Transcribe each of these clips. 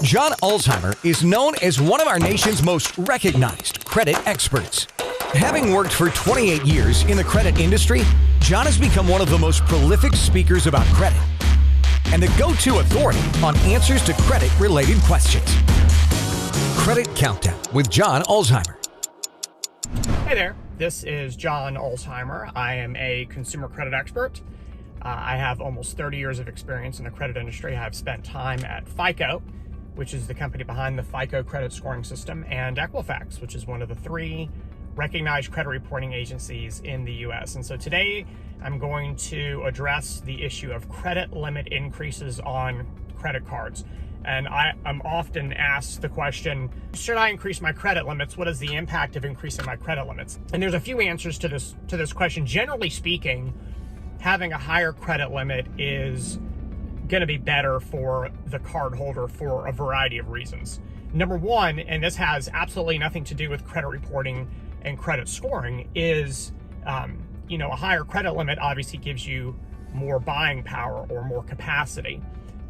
John Ulzheimer is known as one of our nation's most recognized credit experts. Having worked for 28 years in the credit industry, John has become one of the most prolific speakers about credit and the go-to authority on answers to credit-related questions. Credit Countdown with John Ulzheimer. Hey there, this is John Ulzheimer. I am a consumer credit expert. I have almost 30 years of experience in the credit industry. I've spent time at FICO, which is the company behind the FICO credit scoring system, and Equifax, which is one of the 3 recognized credit reporting agencies in the US. And so today I'm going to address the issue of credit limit increases on credit cards. And I'm often asked the question, should I increase my credit limits? What is the impact of increasing my credit limits? And there's a few answers to this question. Generally speaking, having a higher credit limit is going to be better for the cardholder for a variety of reasons. Number one, and this has absolutely nothing to do with credit reporting and credit scoring, is a higher credit limit obviously gives you more buying power or more capacity.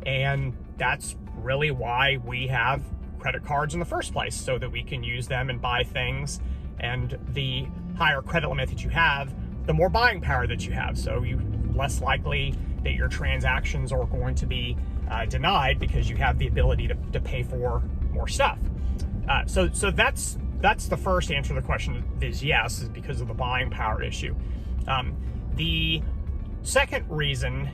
And that's really why we have credit cards in the first place, so that we can use them and buy things. And the higher credit limit that you have, the more buying power that you have. So you're less likely that your transactions are going to be denied because you have the ability to pay for more stuff. So that's the first answer to the question is yes, is because of the buying power issue. The second reason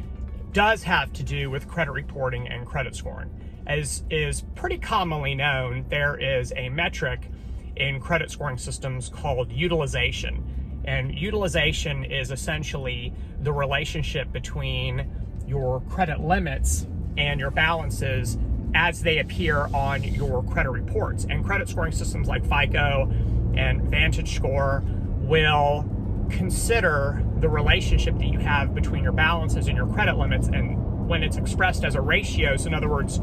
does have to do with credit reporting and credit scoring. As is pretty commonly known, there is a metric in credit scoring systems called utilization. And utilization is essentially the relationship between your credit limits and your balances as they appear on your credit reports. And credit scoring systems like FICO and VantageScore will consider the relationship that you have between your balances and your credit limits, and when it's expressed as a ratio, so in other words,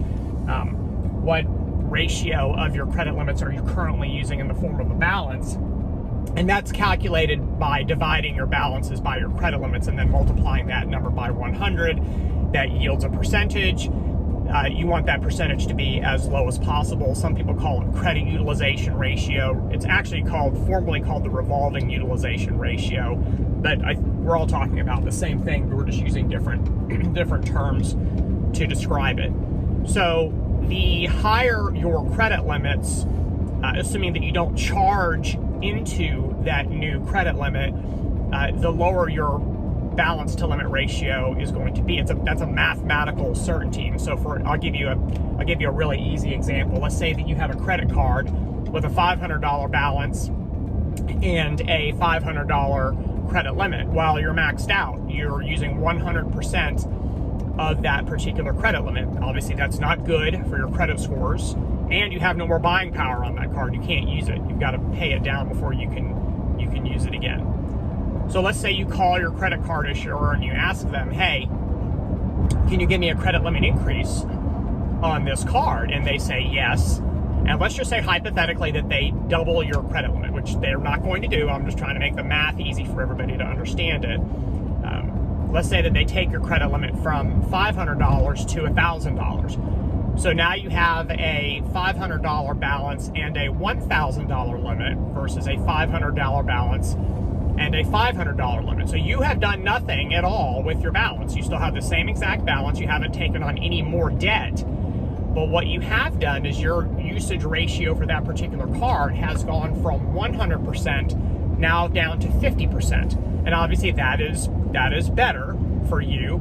what ratio of your credit limits are you currently using in the form of a balance, and that's calculated by dividing your balances by your credit limits and then multiplying that number by 100. That yields a percentage. You want that percentage to be as low as possible. Some people call it credit utilization ratio. It's actually formally called the revolving utilization ratio, but we're all talking about the same thing. We're just using different terms to describe it. So the higher your credit limits, assuming that you don't charge into that new credit limit, the lower your balance to limit ratio is going to be. That's a mathematical certainty. And so I'll give you a really easy example. Let's say that you have a credit card with a $500 balance and a $500 credit limit. While you're maxed out, you're using 100% of that particular credit limit. Obviously, that's not good for your credit scores, and you have no more buying power on that card. You can't use it. You've got to pay it down before you can use it again. So let's say you call your credit card issuer and you ask them, hey, can you give me a credit limit increase on this card? And they say yes. And let's just say hypothetically that they double your credit limit, which they're not going to do. I'm just trying to make the math easy for everybody to understand it. Let's say that they take your credit limit from $500 to $1,000. So now you have a $500 balance and a $1,000 limit versus a $500 balance and a $500 limit. So you have done nothing at all with your balance. You still have the same exact balance. You haven't taken on any more debt. But what you have done is your usage ratio for that particular card has gone from 100% now down to 50%. And obviously that is better for you,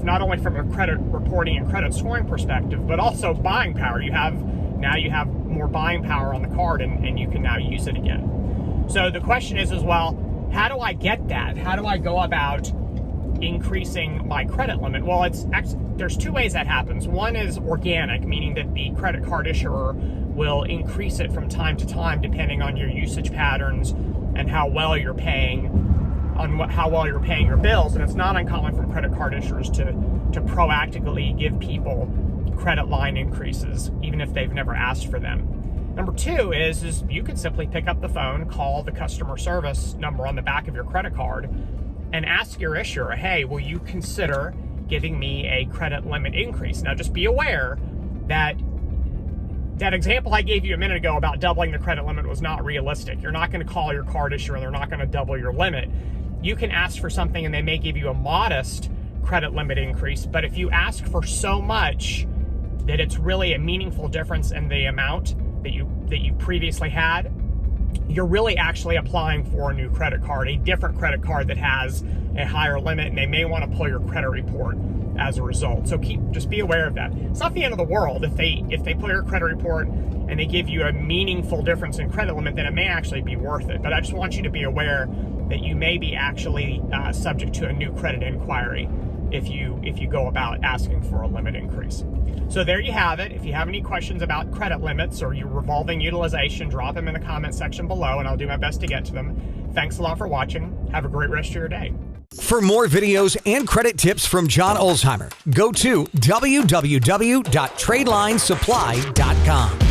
not only from a credit reporting and credit scoring perspective, but also buying power. You have more buying power on the card, and you can now use it again. So the question is well, how do I get that? How do I go about increasing my credit limit? Well, there's 2 ways that happens. One is organic, meaning that the credit card issuer will increase it from time to time depending on your usage patterns and how well you're paying your bills. And it's not uncommon for credit card issuers to proactively give people credit line increases, even if they've never asked for them. Number 2 is you could simply pick up the phone, call the customer service number on the back of your credit card, and ask your issuer, hey, will you consider giving me a credit limit increase? Now, just be aware that That example I gave you a minute ago about doubling the credit limit was not realistic. You're not going to call your card issuer and they're not going to double your limit. You can ask for something and they may give you a modest credit limit increase, but if you ask for so much that it's really a meaningful difference in the amount that you previously had, you're really actually applying for a new credit card, a different credit card that has a higher limit, and they may want to pull your credit report as a result. So just be aware of that. It's not the end of the world if they pull your credit report and they give you a meaningful difference in credit limit, then it may actually be worth it. But I just want you to be aware that you may be actually subject to a new credit inquiry if you go about asking for a limit increase. So there you have it. If you have any questions about credit limits or your revolving utilization, drop them in the comment section below and I'll do my best to get to them. Thanks a lot for watching. Have a great rest of your day. For more videos and credit tips from John Ulzheimer, go to www.tradelinesupply.com.